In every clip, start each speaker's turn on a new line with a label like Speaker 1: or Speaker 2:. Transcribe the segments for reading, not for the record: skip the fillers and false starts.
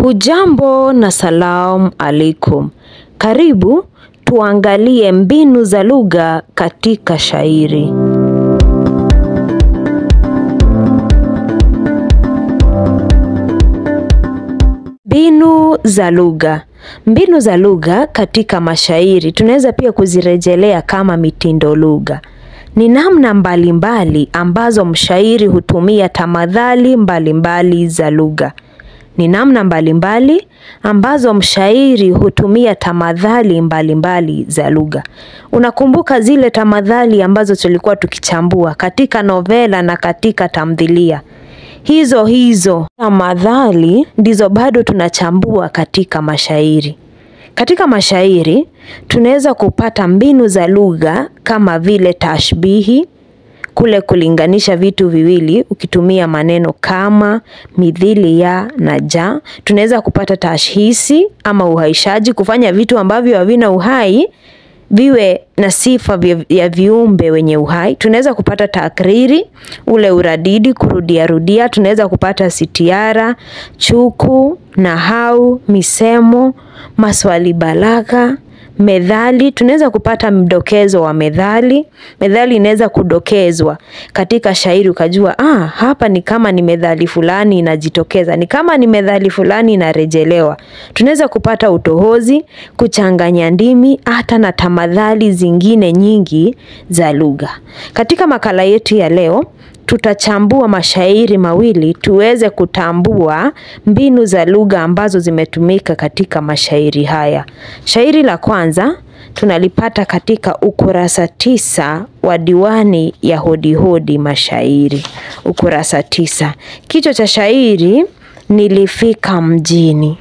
Speaker 1: Hujambo na salamu alaikum. Karibu tuangalie mbinu za lugha katika shairi. Mbinu za lugha. Mbinu za lugha katika mashairi tunaweza pia kuzirejelea kama mitindo lugha. Ni namna mbalimbali ambazo mshairi hutumia tamathali mbalimbali za lugha. Ni namna mbalimbali ambazo mshairi hutumia tamathali mbalimbali za lugha. Unakumbuka zile tamathali ambazo tulikuwa tukichambua katika novela na katika tamthilia. Hizo tamathali ndizo bado tunachambua katika mashairi. Katika mashairi tunaweza kupata mbinu za lugha kama vile tashbihi, kule kulinganisha vitu viwili ukitumia maneno kama, mithili ya na ja. Tunaweza kupata tashhisi ama uhaishaji, kufanya vitu ambavyo havina uhai viwe na sifa ya viumbe wenye uhai. Tunaweza kupata takriri, ule uradidi, kurudia. Tunaweza kupata sitiara, chuku, nahau, misemo, maswali balagha, methali. Tunaweza kupata mdokezo wa methali. Methali inaweza kudokezwa katika shairi ukajua hapa ni kama ni methali fulani inajitokeza, ni kama ni methali fulani inarejelewa. Tunaweza kupata utohozi, kuchanganya ndimi, hata na tamathali zingine nyingi za lugha. Katika makala yetu ya leo tutachambua mashairi mawili tuweze kutambua mbinu za lugha ambazo zimetumika katika mashairi haya. Shairi la kwanza tunalipata katika ukurasa 9 wa diwani ya Hodihodi Mashairi. Ukurasa 9. Kichwa cha shairi, nilifika mjini.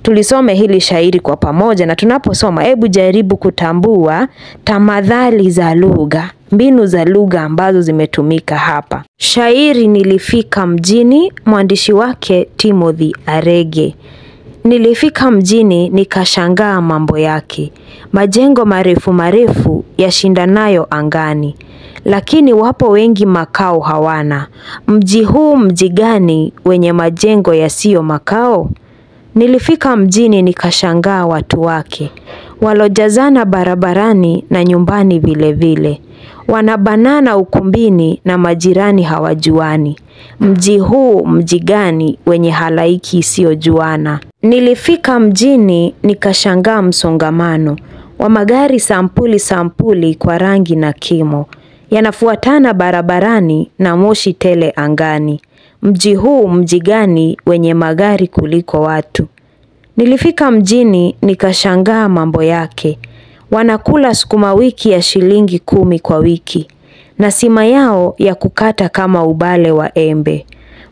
Speaker 1: Tulisome hili shairi kwa pamoja, na tunaposoma hebu jaribu kutambua tamathali za lugha, mbinu za lugha ambazo zimetumika hapa. Shairi nilifika mjini, mwandishi wake Timothy Arege. Nilifika mjini nikashangaa mambo yake, majengo marefu yashindanayo angani, lakini wapo wengi makao hawana. Mji huu mji gani wenye majengo yasiyo makao? Nilifika mjini nikashangaa watu wake, walojazana barabarani na nyumbani vile. Wanabanana ukumbini na majirani hawajuani. Mji huu mji gani wenye halaiki isiyojuana? Nilifika mjini nikashangaa msongamano wa magari sampuli kwa rangi na kimo, yanafuatana barabarani na moshi tele angani. Mji huu mji gani wenye magari kuliko watu? Nilifika mjini nikashangaa mambo yake, wanakula sukuma wiki ya shilingi 10 kwa wiki, na sima yao ya kukata kama ubale wa embe.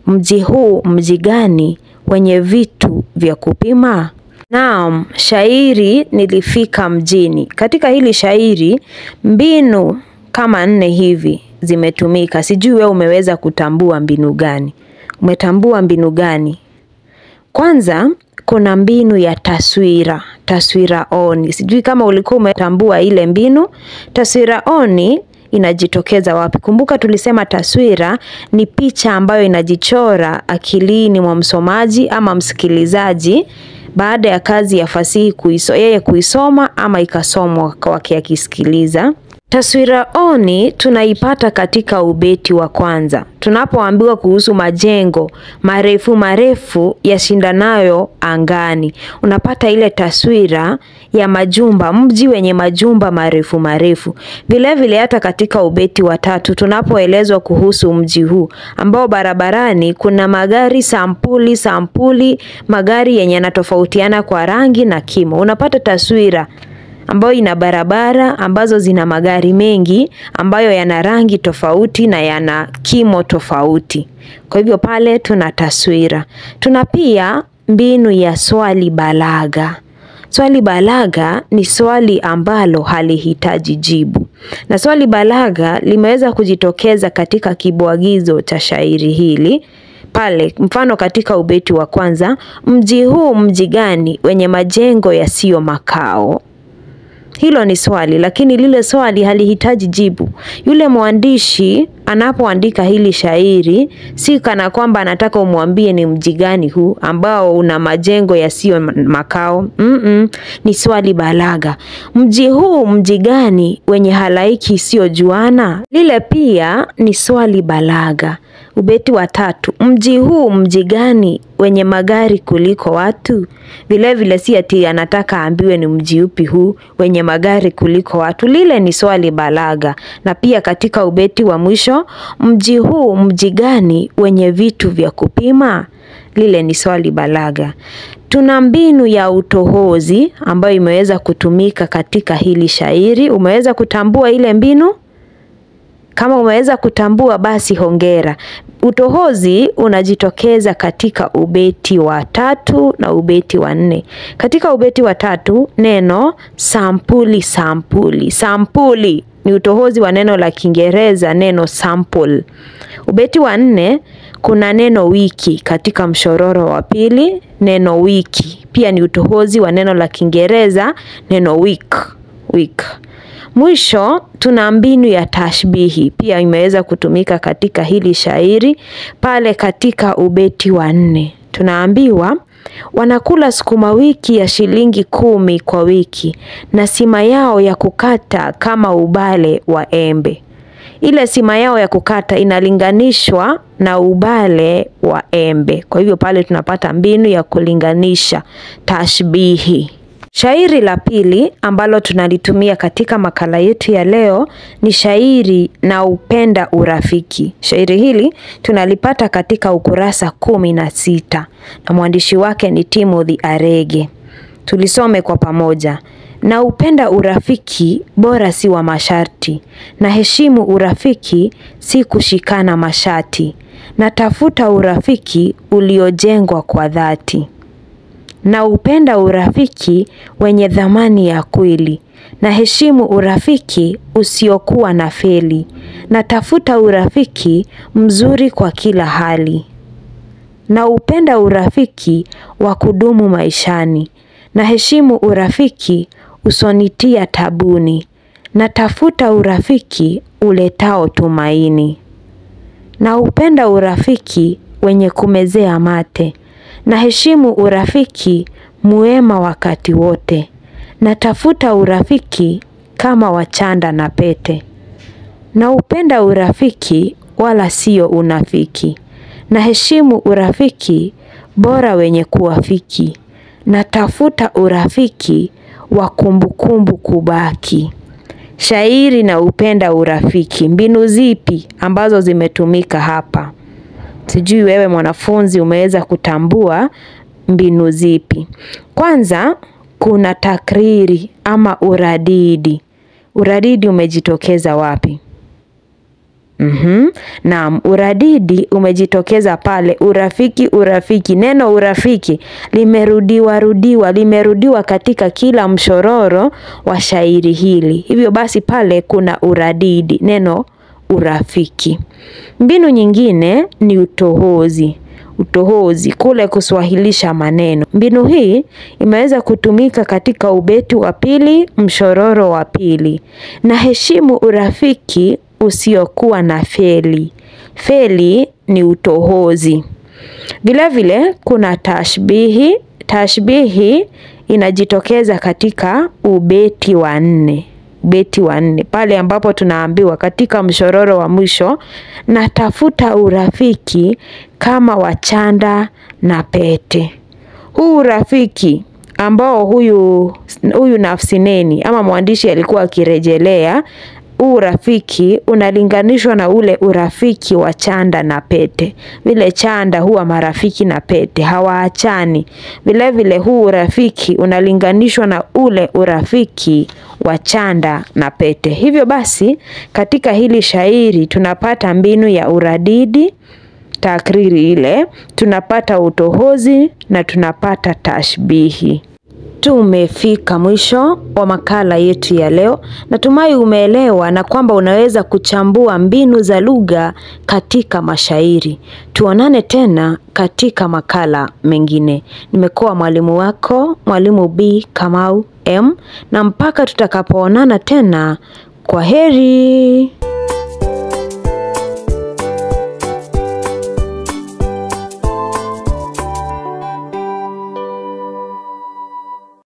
Speaker 1: Mji huu mji gani wenye vitu vya kupima? Naam, shairi nilifika mjini. Katika hili shairi mbinu kama 4 hivi zimetumika. Sijui wewe umeweza kutambua mbinu gani? Umetambua mbinu gani? Kwanza kuna mbinu ya taswira oni. Sijui kama ulikuwa umetambua ile mbinu. Taswira oni inajitokeza wapi? Kumbuka tulisema taswira ni picha ambayo inajichora akilini mwa msomaji ama msikilizaji baada ya kazi ya fasihi yeye kuisoma ama ikasomwa kwake akisikiliza. Taswira oni tunaipata katika ubeti wa kwanza. Tunapoambiwa kuhusu majengo marefu yashindanayo angani, unapata ile taswira ya majumba, mji wenye majumba marefu. Vile hata katika ubeti wa 3 tunapoelezwa kuhusu mji huu ambao barabarani kuna magari sampuli, magari yenye yanatofautiana kwa rangi na kimo. Unapata taswira ambayo ina barabara ambazo zina magari mengi ambayo yana rangi tofauti na yana kimo tofauti. Kwa hivyo pale tuna taswira. Tuna pia mbinu ya swali balagha. Swali balagha ni swali ambalo halihitaji jibu. Na swali balagha limeweza kujitokeza katika kibwagizo cha shairi hili. Pale mfano katika ubeti wa kwanza, mji huu mji gani wenye majengo yasiyo makao? Hilo ni swali, lakini lile swali halihitaji jibu. Yule mwandishi anapoandika hili shairi si kana kwamba anataka umwambie ni mji gani huu ambao una majengo yasiyo makao. Ni swali balagha. Mji huu mji gani wenye halaiki isiyojuana? Lile pia ni swali balagha. Ubeti wa 3, mji huu mji gani wenye magari kuliko watu? Vile vile si ati anataka aambiwe ni mji upi huu wenye magari kuliko watu. Lile ni swali balagha. Na pia katika ubeti wa mwisho, mji huu mji gani wenye vitu vya kupima? Lile ni swali balagha. Tuna mbinu ya utohozi ambayo imeweza kutumika katika hili shairi. Umeweza kutambua ile mbinu? Kama umeweza kutambua basi hongera. Utohozi unajitokeza katika ubeti wa 3 na ubeti wa 4. Katika ubeti wa 3 neno sampuli sampuli. Sampuli ni utohozi wa neno la Kiingereza neno sample. Ubeti wa 4 kuna neno wiki katika mshororo wa 2, neno wiki pia ni utohozi wa neno la Kiingereza neno week. Mwisho tuna mbinu ya tashbihi pia imeweza kutumika katika hili shairi. Pale katika ubeti wa 4 tunaambiwa wanakula sukuma wiki ya shilingi 10 kwa wiki na sima yao ya kukata kama ubale wa embe. Ile sima yao ya kukata inalinganishwa na ubale wa embe. Kwa hivyo pale tunapata mbinu ya kulinganisha, tashbihi. Shairi la pili ambalo tunalitumia katika makala yetu ya leo ni shairi na upenda urafiki. Shairi hili tunalipata katika ukurasa 16 na mwandishi wake ni Timothy Arege. Tulisome kwa pamoja. Na upenda urafiki bora si wa masharti, na heshimu urafiki si kushikana mashati, na tafuta urafiki uliojengwa kwa dhati. Na upenda urafiki wenye dhamani ya kweli, na heshimu urafiki usiokuwa na feli, na tafuta urafiki mzuri kwa kila hali. Na upenda urafiki wa kudumu maishani, na heshimu urafiki usonitia tabuni, na tafuta urafiki uletao tumaini. Na upenda urafiki wenye kumezea mate, na heshimu urafiki muema wakati wote, na tafuta urafiki kama wachanda na pete. Na upenda urafiki wala sio unafiki, na heshimu urafiki bora wenye kuwafiki, na tafuta urafiki wa kumbukumbu kubaki. Shairi na upenda urafiki. Mbinu zipi ambazo zimetumika hapa? Sijui wewe mwanafunzi umeweza kutambua mbinu zipi. Kwanza kuna takriri ama uradidi. Uradidi umejitokeza wapi? Naam, uradidi umejitokeza pale urafiki. Neno urafiki limerudiwa katika kila mshororo wa shairi hili. Hivyo basi pale kuna uradidi, neno urafiki. Mbinu nyingine ni utohozi. Kule kuswahilisha maneno. Mbinu hii imeweza kutumika katika ubeti wa 2 mshororo wa 2. Na heshimu urafiki usiokuwa na feli. Feli ni utohozi. Vile vile kuna tashbihi. Tashbihi inajitokeza katika ubeti wa 4. Pale ambapo tunaambiwa katika mshororo wa mwisho, na tafuta urafiki kama wachanda na pete. Huu urafiki ambao huyu nafsi neni ama mwandishi alikuwa akirejelea, urafiki unalinganishwa na ule urafiki wa chanda na pete. Vile chanda huwa marafiki na pete hawaachani. Vile vile huu urafiki unalinganishwa na ule urafiki wa chanda na pete. Hivyo basi katika hili shairi tunapata mbinu ya uradidi, takriri ile, tunapata utohozi na tunapata tashbihi. Tumefika mwisho wa makala yetu ya leo. Natumai umeelewa na kwamba unaweza kuchambua mbinu za lugha katika mashairi. Tuonane tena katika makala mengine. Nimekuwa mwalimu wako, Mwalimu B Kamau M, na mpaka tutakapoonana tena, kwaheri.